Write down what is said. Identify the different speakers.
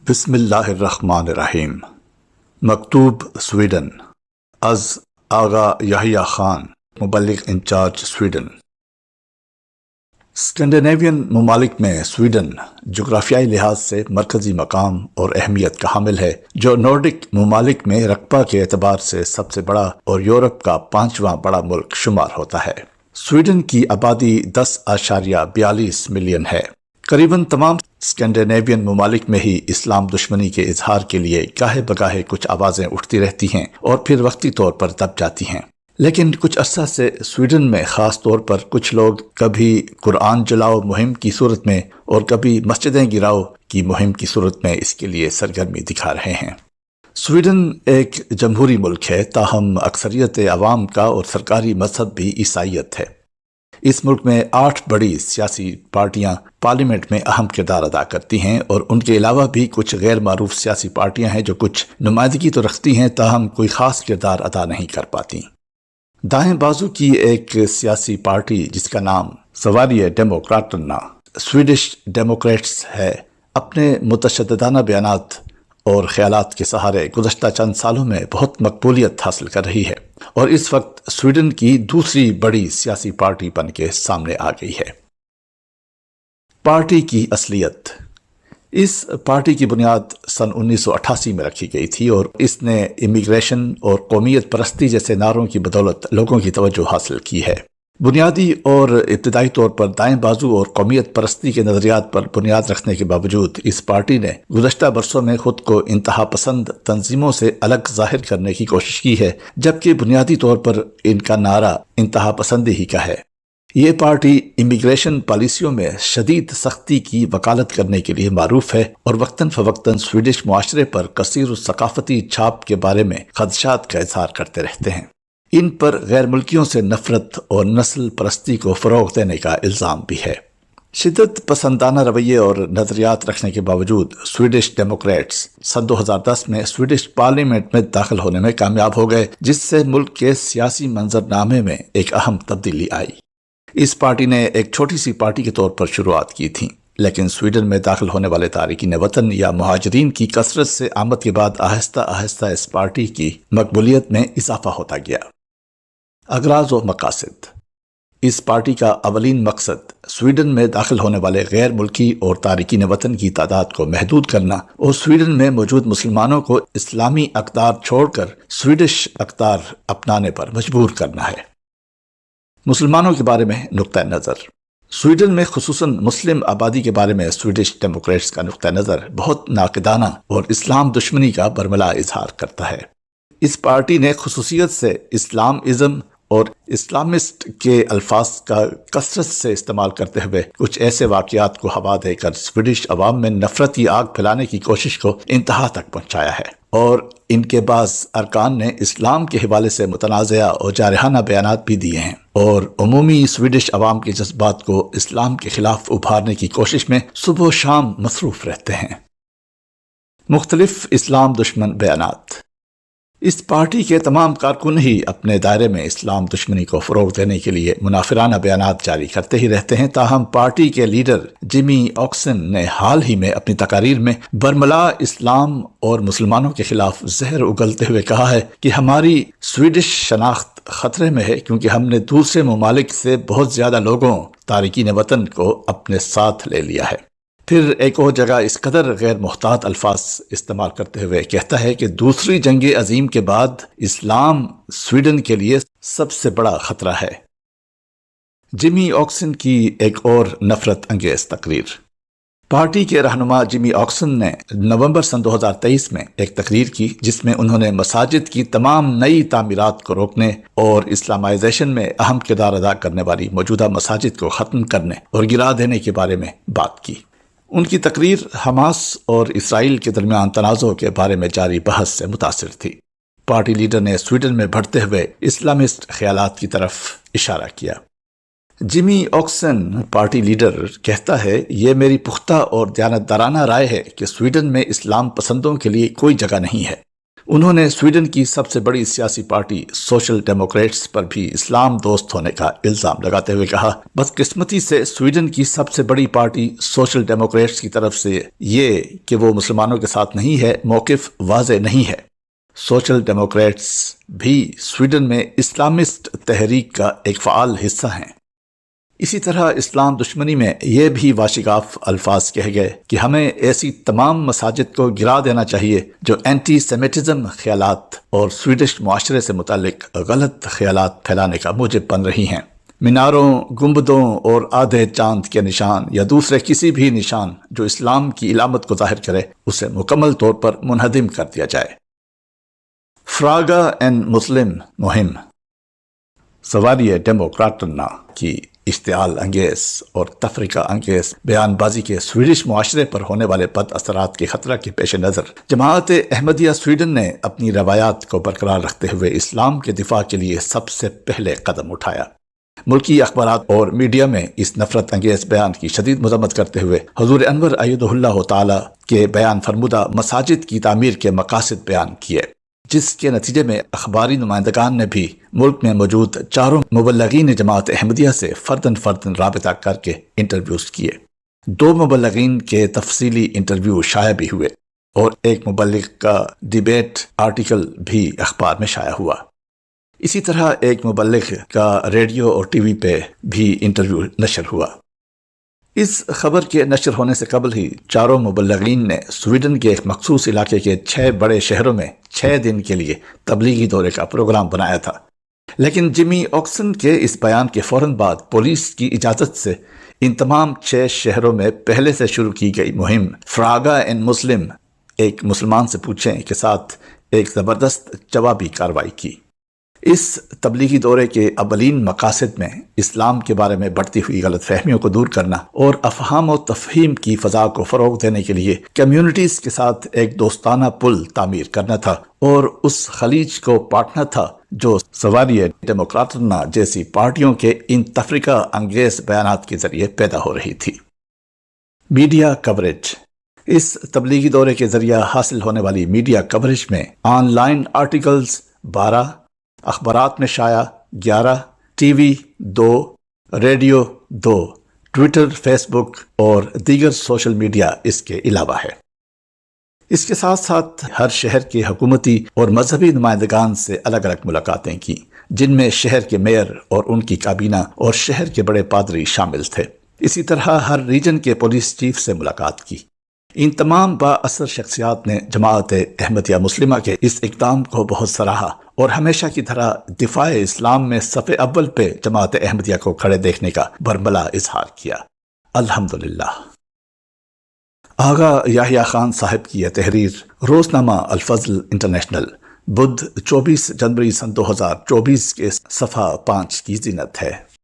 Speaker 1: بسم الله الرحمن الرحیم. مکتوب سویڈن از آغا یحییٰ خان، مبلغ انچارج سویڈن. اسکینڈینیوین ممالک میں سویڈن جغرافیائی لحاظ سے مرکزی مقام اور اہمیت کا حامل ہے، جو نورڈک ممالک میں رقبہ کے اعتبار سے سب سے بڑا اور یورپ کا 5واں بڑا ملک شمار ہوتا ہے. سویڈن کی آبادی 10.42 ملین ہے. قریباً تمام اسکینڈینیوین ممالک میں ہی اسلام دشمنی کے اظہار کے لیے گاہے بگاہے کچھ آوازیں اٹھتی رہتی ہیں اور پھر وقتی طور پر دب جاتی ہیں. لیکن کچھ عرصہ سے سویڈن میں خاص طور پر کچھ لوگ کبھی قرآن جلاؤ مہم کی صورت میں اور کبھی مسجدیں گراؤ کی مہم کی صورت میں اس کے لیے سرگرمی دکھا رہے ہیں. سویڈن ایک جمہوری ملک ہے، تاہم اکثریت عوام کا اور سرکاری مذہب بھی عیسائیت ہے. اس ملک میں 8 بڑی سیاسی پارٹیاں پارلیمنٹ میں اہم کردار ادا کرتی ہیں، اور ان کے علاوہ بھی کچھ غیر معروف سیاسی پارٹیاں ہیں جو کچھ نمائندگی تو رکھتی ہیں تاہم کوئی خاص کردار ادا نہیں کر پاتی. دائیں بازو کی ایک سیاسی پارٹی جس کا نام سواریہ ڈیموکراٹنا سویڈش ڈیموکریٹس ہے، اپنے متشددانہ بیانات اور خیالات کے سہارے گزشتہ چند سالوں میں بہت مقبولیت حاصل کر رہی ہے اور اس وقت سویڈن کی دوسری بڑی سیاسی پارٹی بن کے سامنے آ گئی ہے. پارٹی کی اصلیت. اس پارٹی کی بنیاد سن 1988 میں رکھی گئی تھی اور اس نے امیگریشن اور قومیت پرستی جیسے نعروں کی بدولت لوگوں کی توجہ حاصل کی ہے. بنیادی اور ابتدائی طور پر دائیں بازو اور قومیت پرستی کے نظریات پر بنیاد رکھنے کے باوجود اس پارٹی نے گزشتہ برسوں میں خود کو انتہا پسند تنظیموں سے الگ ظاہر کرنے کی کوشش کی ہے، جبکہ بنیادی طور پر ان کا نعرہ انتہا پسندی ہی کا ہے. یہ پارٹی امیگریشن پالیسیوں میں شدید سختی کی وکالت کرنے کے لیے معروف ہے اور وقتاً فوقتاً سویڈش معاشرے پر کثیر الثقافتی چھاپ کے بارے میں خدشات کا اظہار کرتے رہتے ہیں. ان پر غیر ملکیوں سے نفرت اور نسل پرستی کو فروغ دینے کا الزام بھی ہے. شدت پسندانہ رویے اور نظریات رکھنے کے باوجود سویڈش ڈیموکریٹس سن 2010 میں سویڈش پارلیمنٹ میں داخل ہونے میں کامیاب ہو گئے، جس سے ملک کے سیاسی منظرنامے میں ایک اہم تبدیلی آئی. اس پارٹی نے ایک چھوٹی سی پارٹی کے طور پر شروعات کی تھی، لیکن سویڈن میں داخل ہونے والے تارکین وطن یا مہاجرین کی کثرت سے آمد کے بعد آہستہ آہستہ اس پارٹی کی مقبولیت میں اضافہ ہوتا گیا. اغراض و مقاصد. اس پارٹی کا اولین مقصد سویڈن میں داخل ہونے والے غیر ملکی اور تارکین وطن کی تعداد کو محدود کرنا اور سویڈن میں موجود مسلمانوں کو اسلامی اقدار چھوڑ کر سویڈش اقدار اپنانے پر مجبور کرنا ہے. مسلمانوں کے بارے میں نقطہ نظر. سویڈن میں خصوصاً مسلم آبادی کے بارے میں سویڈش ڈیموکریٹس کا نقطہ نظر بہت ناقدانہ اور اسلام دشمنی کا برملا اظہار کرتا ہے. اس پارٹی نے خصوصیت سے اسلام ازم اور اسلامسٹ کے الفاظ کا کثرت سے استعمال کرتے ہوئے کچھ ایسے واقعات کو ہوا دے کر سویڈش عوام میں نفرت کی آگ پھیلانے کی کوشش کو انتہا تک پہنچایا ہے، اور ان کے بعض ارکان نے اسلام کے حوالے سے متنازعہ اور جارحانہ بیانات بھی دیے ہیں اور عمومی سویڈش عوام کے جذبات کو اسلام کے خلاف ابھارنے کی کوشش میں صبح و شام مصروف رہتے ہیں. مختلف اسلام دشمن بیانات. اس پارٹی کے تمام کارکن ہی اپنے دائرے میں اسلام دشمنی کو فروغ دینے کے لیے منافرانہ بیانات جاری کرتے ہی رہتے ہیں، تاہم پارٹی کے لیڈر جیمی آکسن نے حال ہی میں اپنی تقاریر میں برملا اسلام اور مسلمانوں کے خلاف زہر اگلتے ہوئے کہا ہے کہ ہماری سویڈش شناخت خطرے میں ہے کیونکہ ہم نے دوسرے ممالک سے بہت زیادہ لوگوں تارکین وطن کو اپنے ساتھ لے لیا ہے. پھر ایک اور جگہ اس قدر غیر محتاط الفاظ استعمال کرتے ہوئے کہتا ہے کہ دوسری جنگ عظیم کے بعد اسلام سویڈن کے لیے سب سے بڑا خطرہ ہے. جیمی آکسن کی ایک اور نفرت انگیز تقریر. پارٹی کے رہنما جیمی آکسن نے نومبر سن 2023 میں ایک تقریر کی جس میں انہوں نے مساجد کی تمام نئی تعمیرات کو روکنے اور اسلامائزیشن میں اہم کردار ادا کرنے والی موجودہ مساجد کو ختم کرنے اور گرا دینے کے بارے میں بات کی. ان کی تقریر حماس اور اسرائیل کے درمیان تنازع کے بارے میں جاری بحث سے متاثر تھی. پارٹی لیڈر نے سویڈن میں بڑھتے ہوئے اسلامسٹ خیالات کی طرف اشارہ کیا. جیمی آکسن پارٹی لیڈر کہتا ہے، یہ میری پختہ اور دیانتدارانہ رائے ہے کہ سویڈن میں اسلام پسندوں کے لیے کوئی جگہ نہیں ہے. انہوں نے سویڈن کی سب سے بڑی سیاسی پارٹی سوشل ڈیموکریٹس پر بھی اسلام دوست ہونے کا الزام لگاتے ہوئے کہا، بدقسمتی سے سویڈن کی سب سے بڑی پارٹی سوشل ڈیموکریٹس کی طرف سے یہ کہ وہ مسلمانوں کے ساتھ نہیں ہے موقف واضح نہیں ہے۔ سوشل ڈیموکریٹس بھی سویڈن میں اسلامسٹ تحریک کا ایک فعال حصہ ہیں۔ اسی طرح اسلام دشمنی میں یہ بھی واشگاف الفاظ کہے گئے کہ ہمیں ایسی تمام مساجد کو گرا دینا چاہیے جو اینٹی سیمیٹزم خیالات اور سویڈش معاشرے سے متعلق غلط خیالات پھیلانے کا موجب بن رہی ہیں۔ میناروں، گنبدوں اور آدھے چاند کے نشان یا دوسرے کسی بھی نشان جو اسلام کی علامت کو ظاہر کرے اسے مکمل طور پر منہدم کر دیا جائے۔ فراگا این مسلم مہم سواریہ ڈیموکراٹنا کی اشتعال انگیز اور تفرقہ انگیز بیان بازی کے سویڈش معاشرے پر ہونے والے بد اثرات کے خطرہ کے پیش نظر جماعت احمدیہ سویڈن نے اپنی روایات کو برقرار رکھتے ہوئے اسلام کے دفاع کے لیے سب سے پہلے قدم اٹھایا۔ ملکی اخبارات اور میڈیا میں اس نفرت انگیز بیان کی شدید مذمت کرتے ہوئے حضور انور ایدہ اللہ تعالی کے بیان فرمودہ مساجد کی تعمیر کے مقاصد بیان کیے، جس کے نتیجے میں اخباری نمائندگان نے بھی ملک میں موجود چاروں مبلغین جماعت احمدیہ سے فردن رابطہ کر کے انٹرویوز کیے۔ 2 مبلغین کے تفصیلی انٹرویو شائع بھی ہوئے اور ایک مبلغ کا ڈیبیٹ آرٹیکل بھی اخبار میں شائع ہوا۔ اسی طرح ایک مبلغ کا ریڈیو اور ٹی وی پہ بھی انٹرویو نشر ہوا۔ اس خبر کے نشر ہونے سے قبل ہی چاروں مبلغین نے سویڈن کے ایک مخصوص علاقے کے 6 بڑے شہروں میں 6 دن کے لیے تبلیغی دورے کا پروگرام بنایا تھا، لیکن جمی اوکسن کے اس بیان کے فوراً بعد پولیس کی اجازت سے ان تمام 6 شہروں میں پہلے سے شروع کی گئی مہم فراگا این مسلم ایک مسلمان سے پوچھیں کے ساتھ ایک زبردست جوابی کارروائی کی۔ اس تبلیغی دورے کے اولین مقاصد میں اسلام کے بارے میں بڑھتی ہوئی غلط فہمیوں کو دور کرنا اور افہام و تفہیم کی فضا کو فروغ دینے کے لیے کمیونٹیز کے ساتھ ایک دوستانہ پل تعمیر کرنا تھا اور اس خلیج کو پاٹنا تھا جو سواریہ ڈیموکراٹنا جیسی پارٹیوں کے ان تفرقہ انگیز بیانات کے ذریعے پیدا ہو رہی تھی۔ میڈیا کوریج اس تبلیغی دورے کے ذریعہ حاصل ہونے والی میڈیا کوریج میں آن لائن آرٹیکلز 12، اخبارات میں شائع 11، T V 2، radio 2، Twitter, Facebook اور دیگر سوشل میڈیا اس کے علاوہ ہے۔ اس کے ساتھ ساتھ ہر شہر کے حکومتی اور مذہبی نمائندگان سے الگ الگ ملاقاتیں کی، جن میں شہر کے میئر اور ان کی کابینہ اور شہر کے بڑے پادری شامل تھے۔ اسی طرح ہر ریجن کے پولیس چیف سے ملاقات کی۔ ان تمام با اثر شخصیات نے جماعت احمدیہ مسلمہ کے اس اقدام کو بہت سراہا اور ہمیشہ کی طرح دفاع اسلام میں صف اول پہ جماعت احمدیہ کو کھڑے دیکھنے کا برملا اظہار کیا۔ الحمدللہ۔ آغا یحییٰ خان صاحب کی یہ تحریر روزنامہ الفضل انٹرنیشنل بدھ 24 جنوری سن 2024 کے صفحہ 5 کی زینت ہے۔